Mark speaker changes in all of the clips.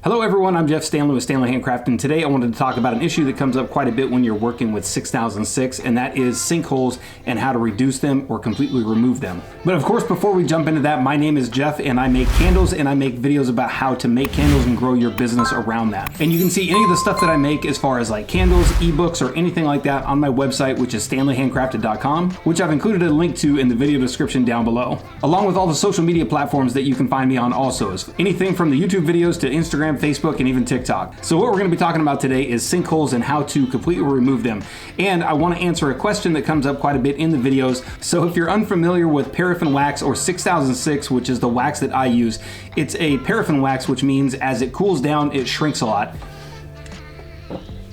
Speaker 1: Hello everyone, I'm Jeff Standley with Standley Handcraft, and today I wanted to talk about an issue that comes up quite a bit when you're working with 6006, and that is sinkholes and how to reduce them or completely remove them. But of course, before we jump into that, my name is Jeff and I make candles and I make videos about how to make candles and grow your business around that. And you can see any of the stuff that I make as far as like candles, ebooks, or anything like that on my website, which is stanleyhandcrafted.com, which I've included a link to in the video description down below, along with all the social media platforms that you can find me on also, anything from the YouTube videos to Instagram, Facebook, and even TikTok. So what we're going to be talking about today is sinkholes and how to completely remove them. And I want to answer a question that comes up quite a bit in the videos. So if you're unfamiliar with paraffin wax or 6006, which is the wax that I use, it's a paraffin wax, which means as it cools down, it shrinks a lot.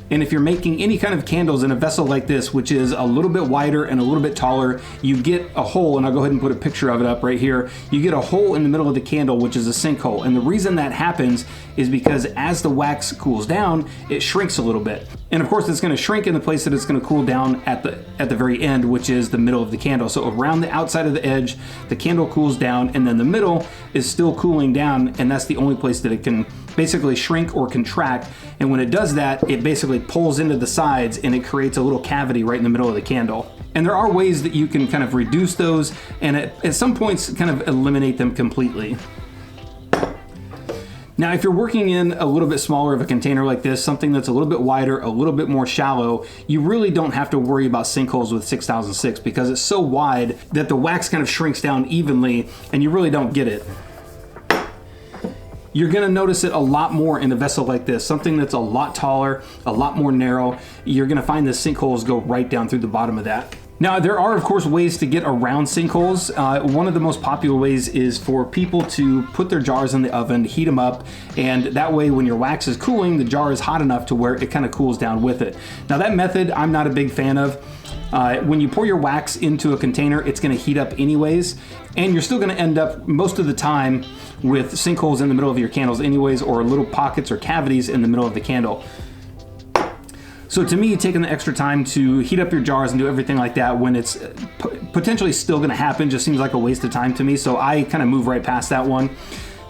Speaker 1: And if you're making any kind of candles in a vessel like this, which is a little bit wider and a little bit taller, you get a hole, and I'll go ahead and put a picture of it up right here. You get a hole in the middle of the candle, which is a sinkhole. And the reason that happens is because as the wax cools down, it shrinks a little bit. And of course, it's going to shrink in the place that it's going to cool down at the very end, which is the middle of the candle. So around the outside of the edge, the candle cools down, and then the middle is still cooling down, and that's the only place that it can basically shrink or contract. And when it does that, it basically pulls into the sides and it creates a little cavity right in the middle of the candle. And there are ways that you can kind of reduce those and at some points kind of eliminate them completely. Now, if you're working in a little bit smaller of a container like this, something that's a little bit wider, a little bit more shallow, you really don't have to worry about sinkholes with 6006 because it's so wide that the wax kind of shrinks down evenly and you really don't get it. You're gonna notice it a lot more in a vessel like this, something that's a lot taller, a lot more narrow. You're gonna find the sinkholes go right down through the bottom of that. Now, there are, of course, ways to get around sinkholes. One of the most popular ways is for people to put their jars in the oven, heat them up, and that way when your wax is cooling, the jar is hot enough to where it kind of cools down with it. Now, that method I'm not a big fan of. When you pour your wax into a container, it's going to heat up anyways, and you're still going to end up most of the time with sinkholes in the middle of your candles anyways, or little pockets or cavities in the middle of the candle. So to me, taking the extra time to heat up your jars and do everything like that when it's potentially still going to happen just seems like a waste of time to me, so I kind of move right past that one.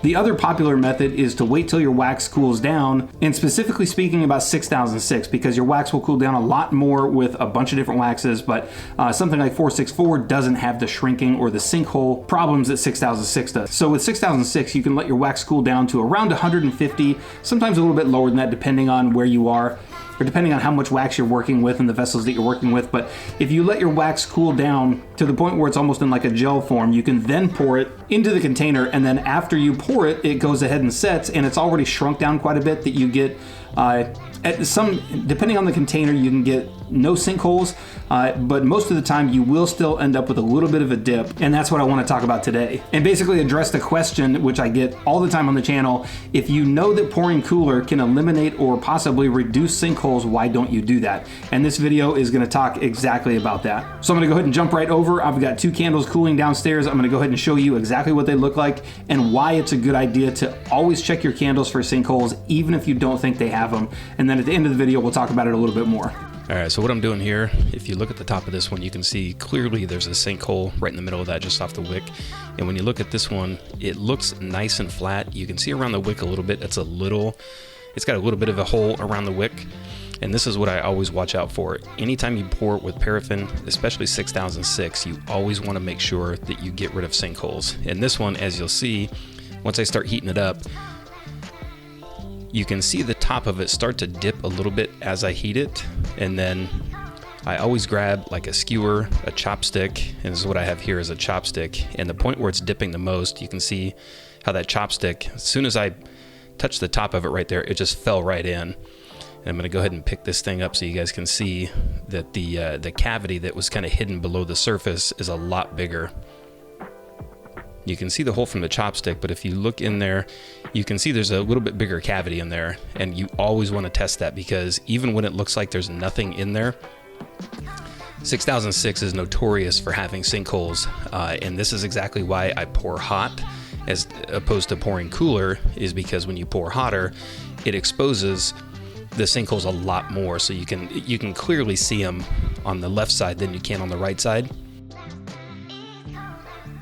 Speaker 1: The other popular method is to wait till your wax cools down, and specifically speaking about 6006, because your wax will cool down a lot more with a bunch of different waxes, but something like 464 doesn't have the shrinking or the sinkhole problems that 6006 does. So with 6006, you can let your wax cool down to around 150, sometimes a little bit lower than that depending on where you are, or depending on how much wax you're working with and the vessels that you're working with. But if you let your wax cool down to the point where it's almost in like a gel form, you can then pour it into the container, and then after you pour it, it goes ahead and sets, and it's already shrunk down quite a bit that you get depending on the container, you can get no sinkholes, but most of the time you will still end up with a little bit of a dip, and that's what I want to talk about today. And basically address the question, which I get all the time on the channel: if you know that pouring cooler can eliminate or possibly reduce sinkholes, why don't you do that? And this video is going to talk exactly about that. So I'm going to go ahead and jump right over. I've got two candles cooling downstairs. I'm going to go ahead and show you exactly what they look like and why it's a good idea to always check your candles for sinkholes, even if you don't think they have them. And then at the end of the video, we'll talk about it a little bit more.
Speaker 2: All right, so what I'm doing here, if you look at the top of this one, you can see clearly there's a sinkhole right in the middle of that, just off the wick. And when you look at this one, it looks nice and flat. You can see around the wick a little bit. It's got a little bit of a hole around the wick. And this is what I always watch out for. Anytime you pour it with paraffin, especially 6006, you always want to make sure that you get rid of sinkholes. And this one, as you'll see, once I start heating it up, you can see the top of it start to dip a little bit as I heat it, and then I always grab like a skewer, a chopstick, and this is what I have here is a chopstick, and the point where it's dipping the most, you can see how that chopstick, as soon as I touched the top of it right there, it just fell right in. And I'm going to go ahead and pick this thing up so you guys can see that the cavity that was kind of hidden below the surface is a lot bigger. You can see the hole from the chopstick, but if you look in there, you can see there's a little bit bigger cavity in there, and you always want to test that because even when it looks like there's nothing in there, 6006 is notorious for having sinkholes, and this is exactly why I pour hot as opposed to pouring cooler, is because when you pour hotter, it exposes the sinkholes a lot more, so you can clearly see them on the left side than you can on the right side.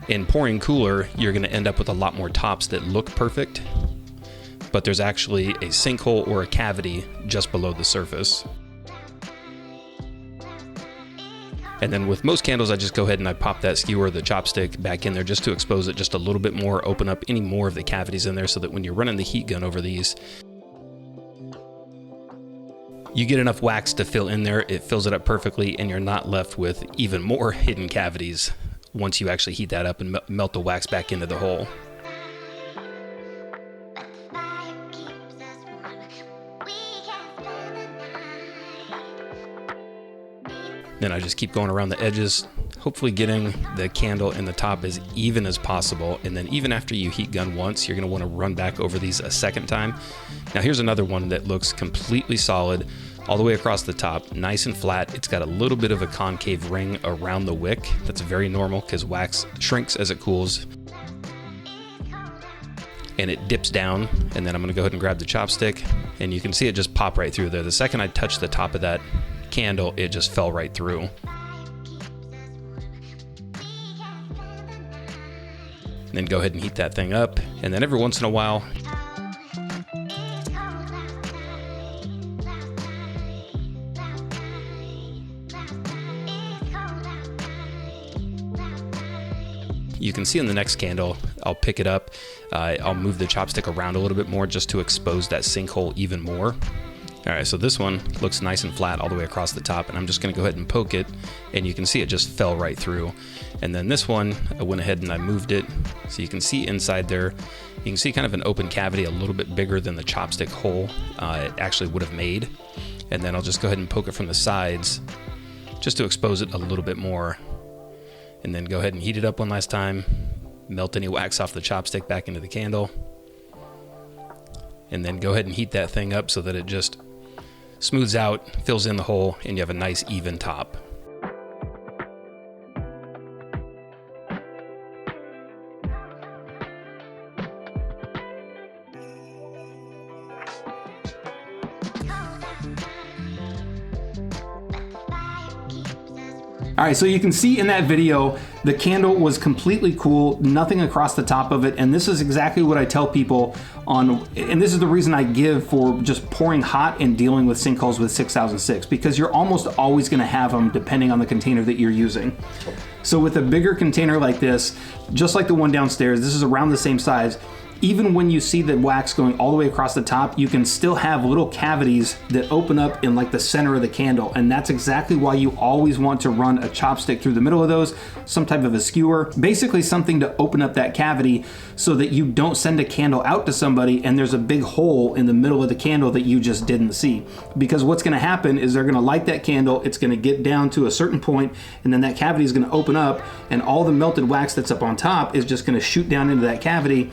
Speaker 2: In pouring cooler, you're going to end up with a lot more tops that look perfect, but there's actually a sinkhole or a cavity just below the surface. And then with most candles, I just go ahead and I pop that skewer, the chopstick, back in there just to expose it just a little bit more, open up any more of the cavities in there so that when you're running the heat gun over these, you get enough wax to fill in there, it fills it up perfectly, and you're not left with even more hidden cavities once you actually heat that up and melt the wax back into the hole. Then I just keep going around the edges, hopefully getting the candle in the top as even as possible. And then even after you heat gun once, you're gonna wanna run back over these a second time. Now here's another one that looks completely solid all the way across the top, nice and flat. It's got a little bit of a concave ring around the wick. That's very normal because wax shrinks as it cools. And it dips down, and then I'm gonna go ahead and grab the chopstick, and you can see it just pop right through there. The second I touch the top of that candle, it just fell right through. And then go ahead and heat that thing up, and then every once in a while, you can see in the next candle, I'll pick it up, I'll move the chopstick around a little bit more just to expose that sinkhole even more. All right, so this one looks nice and flat all the way across the top, and I'm just gonna go ahead and poke it, and you can see it just fell right through. And then this one, I went ahead and I moved it, so you can see inside there, you can see kind of an open cavity a little bit bigger than the chopstick hole it actually would have made. And then I'll just go ahead and poke it from the sides, just to expose it a little bit more. And then go ahead and heat it up one last time, melt any wax off the chopstick back into the candle, and then go ahead and heat that thing up so that it just smooths out, fills in the hole, and you have a nice even top.
Speaker 1: All right, so you can see in that video, the candle was completely cool, nothing across the top of it, and this is exactly what I tell people on, and this is the reason I give for just pouring hot and dealing with sinkholes with 6006, because you're almost always gonna have them depending on the container that you're using. So with a bigger container like this, just like the one downstairs, this is around the same size, even when you see the wax going all the way across the top, you can still have little cavities that open up in like the center of the candle. And that's exactly why you always want to run a chopstick through the middle of those, some type of a skewer, basically something to open up that cavity so that you don't send a candle out to somebody and there's a big hole in the middle of the candle that you just didn't see. Because what's gonna happen is they're gonna light that candle, it's gonna get down to a certain point, and then that cavity is gonna open up and all the melted wax that's up on top is just gonna shoot down into that cavity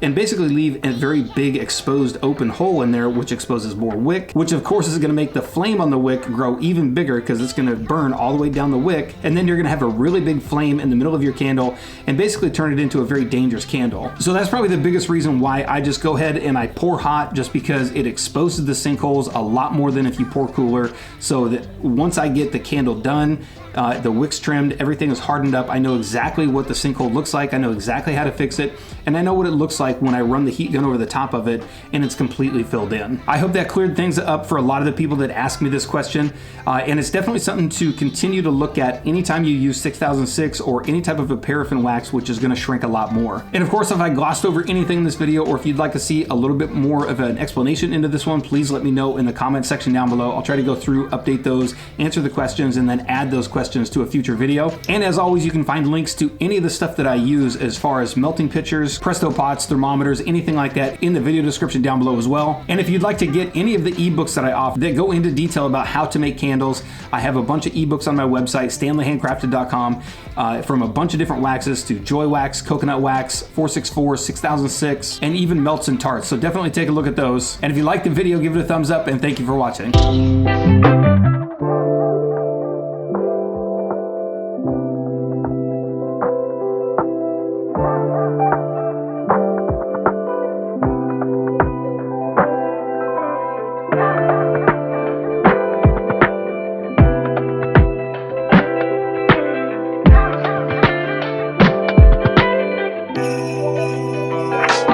Speaker 1: and basically leave a very big exposed open hole in there, which exposes more wick, which of course is gonna make the flame on the wick grow even bigger because it's gonna burn all the way down the wick, and then you're gonna have a really big flame in the middle of your candle and basically turn it into a very dangerous candle. So that's probably the biggest reason why I just go ahead and I pour hot, just because it exposes the sinkholes a lot more than if you pour cooler, so that once I get the candle done, the wick's trimmed, everything is hardened up, I know exactly what the sinkhole looks like, I know exactly how to fix it, and I know what it looks like when I run the heat gun over the top of it and it's completely filled in. I hope that cleared things up for a lot of the people that ask me this question, and it's definitely something to continue to look at anytime you use 6006 or any type of a paraffin wax, which is going to shrink a lot more. And of course, if I glossed over anything in this video, or if you'd like to see a little bit more of an explanation into this one, please let me know in the comment section down below. I'll try to go through, update those, answer the questions, and then add those questions to a future video. And as always, you can find links to any of the stuff that I use as far as melting pitchers, Presto pots, thermometers, anything like that in the video description down below as well. And if you'd like to get any of the ebooks that I offer that go into detail about how to make candles, I have a bunch of ebooks on my website, StanleyHandcrafted.com, from a bunch of different waxes to Joy Wax, Coconut Wax, 464, 6006, and even melts and tarts. So definitely take a look at those. And if you liked the video, give it a thumbs up, and thank you for watching.